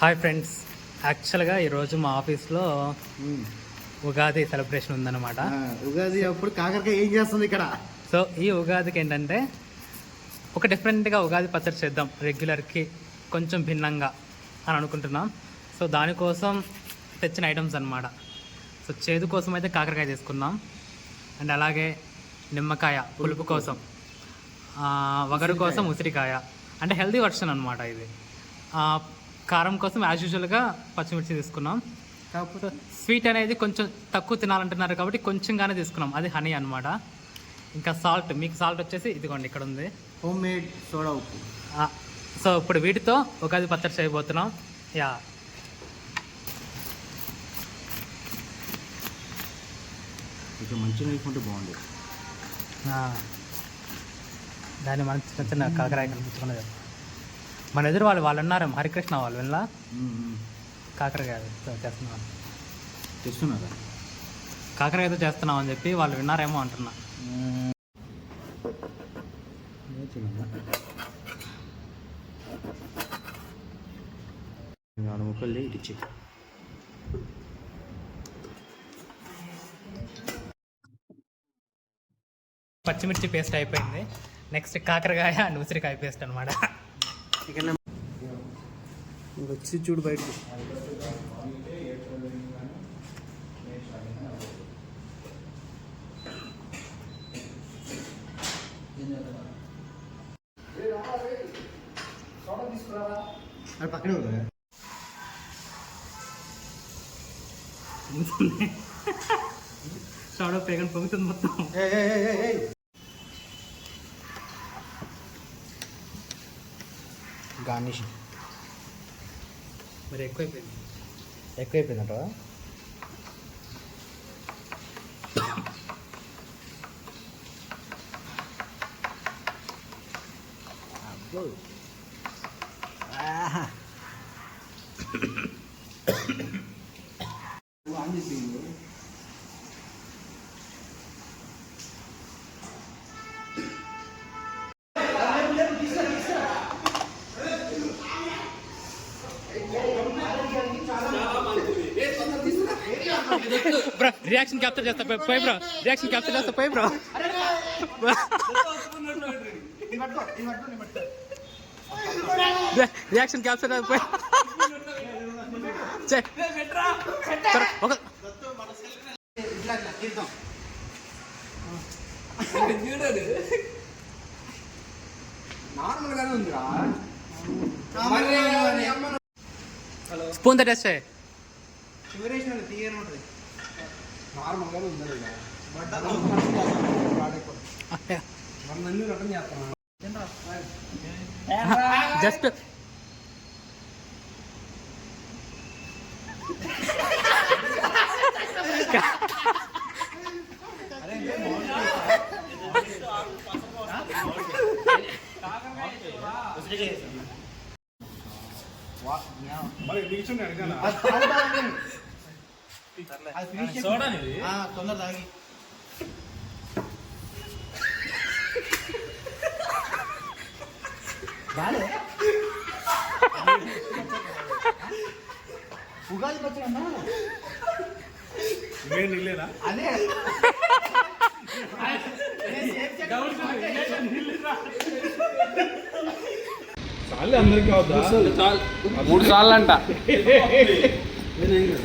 Hi friends, యాక్చువల్గా ఈరోజు మా ఆఫీస్లో ఉగాది సెలబ్రేషన్ ఉందన్నమాట. ఉగాది అప్పుడు కాకరకాయ ఏం చేస్తుంది ఇక్కడ? సో ఈ ఉగాదికి ఏంటంటే ఒక డిఫరెంట్గా ఉగాది పచ్చడి చేద్దాం, రెగ్యులర్కి కొంచెం భిన్నంగా అని అనుకుంటున్నాం. సో దానికోసం తెచ్చిన ఐటమ్స్ అన్నమాట. సో చేదు కోసం అయితే కాకరకాయ తీసుకున్నాం, అండ్ అలాగే నిమ్మకాయ పులుపు కోసం, వగరు కోసం ఉసిరికాయ, అంటే హెల్తీ వర్షన్ అనమాట ఇది. కారం కోసం యాజ్ యూజువల్గా పచ్చిమిర్చి తీసుకున్నాం. కాకపోతే స్వీట్ అనేది కొంచెం తక్కువ తినాలంటున్నారు కాబట్టి కొంచెంగానే తీసుకున్నాం, అది హనీ అనమాట. ఇంకా సాల్ట్, మీకు సాల్ట్ వచ్చేసి ఇదిగోండి ఇక్కడ ఉంది, హోమ్ మేడ్ సోడా ఉప్పు. సో ఇప్పుడు వీటితో ఉగాది పచ్చడి చేయబోతున్నాం. యా, కొంచెం మంచిగా వేసుకుంటే బాగుంది. దాన్ని మనం చిన్న చిన్న కాకరాయి కనిపించుకున్నది. మన ఎదురు వాళ్ళు ఉన్నారు, హరికృష్ణ వాళ్ళు వెళ్ళా కాకరకాయ తెస్తున్నారా? కాకరకాయతో చేస్తున్నాం అని చెప్పి వాళ్ళు విన్నారేమో అంటున్నా. ముక్కల్ని ఇచ్చి పచ్చిమిర్చి పేస్ట్ అయిపోయింది. నెక్స్ట్ కాకరకాయ అండ్ ఉసిరికాయ పేస్ట్ అనమాట. వచ్చి చూడు బయటకు. పక్కనే ఉందా? షాడో పేగన్ పొంగుతుంది మొత్తం. గార్నిష్ మరి ఎక్కువైపోయిందంట. బ్రో రియాక్షన్ క్యాప్చర్ చేస్తా పోయి బ్రో, రియాక్షన్ క్యాప్చర్ చేస్తా పోయి బ్రో. రియాక్షన్ క్యాప్చర్ పోయి స్పూన్ టెస్ట్ చేయి. జస్ట్ తొందర తాగి ఉగాది పచ్చడి అన్నా అదే అందరికి 3 సార్లు అంట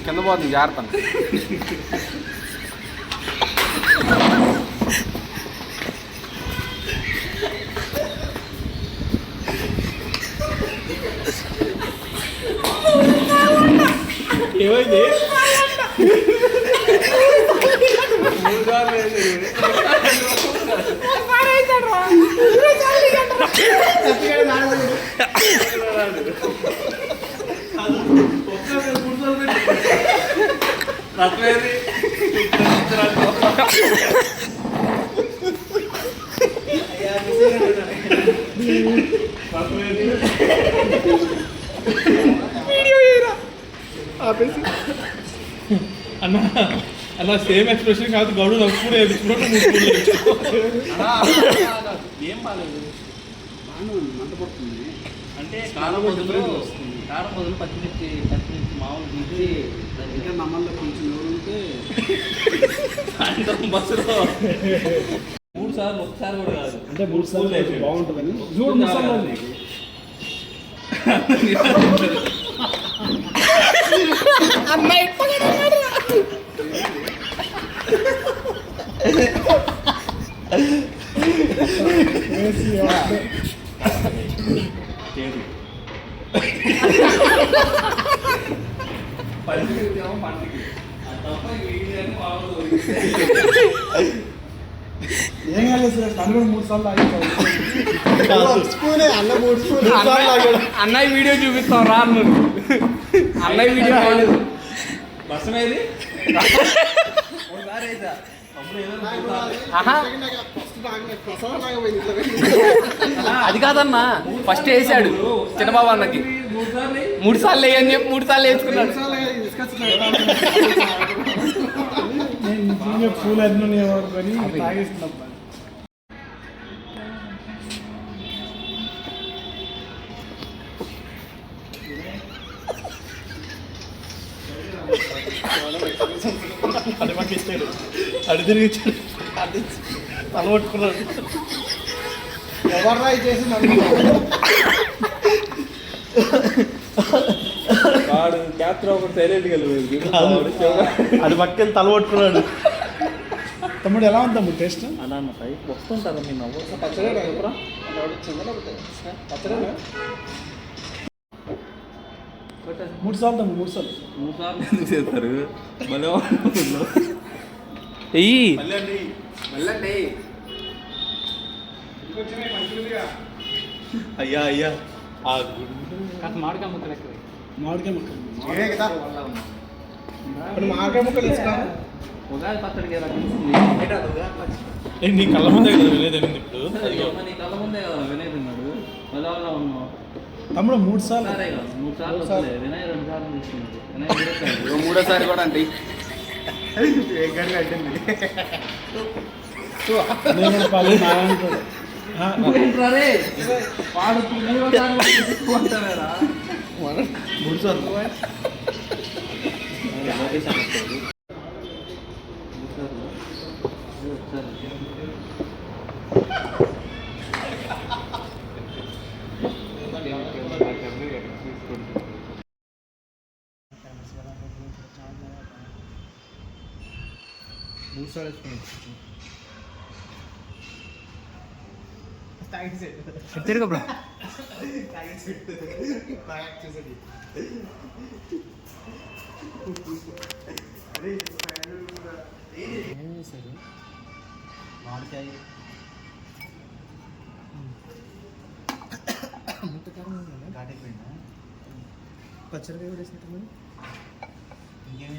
కింద పోతుంది, జాగ్రత్త. ఏమైంది? అన్న అలా సేమ్ ఎక్స్ప్రెషన్ కాదు, గౌడు నవ్వుకునే ఏం బాగాలేదు, మంట పడుతుంది అంటే అంటే కారం బదులు పచ్చిమిర్చి మామూలు తీసి ఇంకా నమ్మల్లో కొంచెం ఉంటే సాయంత్రం బస్సులో 3 సార్లు ఒకసారి కూడా కాదు అంటే 3 సార్లు బాగుంటుందని చూడు మసాలా పండుగ పండుగ ఏం కాలేదు సార్ తను కూడా 3 సార్లు ఆగి స్పూనే అన్న 3 స్పూన్ అన్నయ్య వీడియో చూపిస్తాం రా అన్నాడు అన్నయ్య వీడియో కాలేదు బస్సు ఏది ఒకసారి అయితే అప్పుడు ఏదో ఆహా అది కాదన్నా ఫస్ట్ వేసాడు చిన్నబాబు అన్నకి 3 సార్లు వేయని చెప్పి 3 సార్లు వేసుకున్నాడు నేను పూలు అన్నీ కొని తాగేస్తున్నాం అది మాకు ఇచ్చాడు అడి తిరిగి ఇచ్చాడు తల పట్టుకున్నాడు ఎవర్రా చేసి వాడు క్యాప్టర్ ఒకటి సైలెంట్ అది పక్కన తల పట్టుకున్నాడు తమ్ముడు ఎలా ఉంది తమ్ముడు టేస్ట్ అలా వస్తుంటారా మీ నవ్వు పచ్చడేనా మూడు సార్లు తమ్ముడు 3 సార్లు 3 సార్లు ఎందుకు చేస్తారు మళ్ళీ అయ్యా అయ్యా ఆ గుడి మామిడికాయ ముక్కలు ఎక్కువ మామిడికాయ ముక్కలు ఇప్పుడు మామిడికాయ ముక్కలు ఇస్తాను ఉగాది పచ్చడికి ఎలా నీ కళ్ళ ముందే కదా వినేది ఇప్పుడు నీ కళ్ళ ముందే కదా వినయ్ తిన్నాడు పదవలో ఉన్నావు తమ్ముడు 3 సార్లు 3 సార్లు వినయ్ 2 సార్లు తీసుకున్నాడు మూడోసారి కూడా అంటే నేను పాలు నారాయణ వాడు 3 సార్లు తీసుకుంటారా 3 సార్లు తిరుగు బ్రో మామిడికాయ పచ్చడి కూడా వేసినట్టు ఇంకేం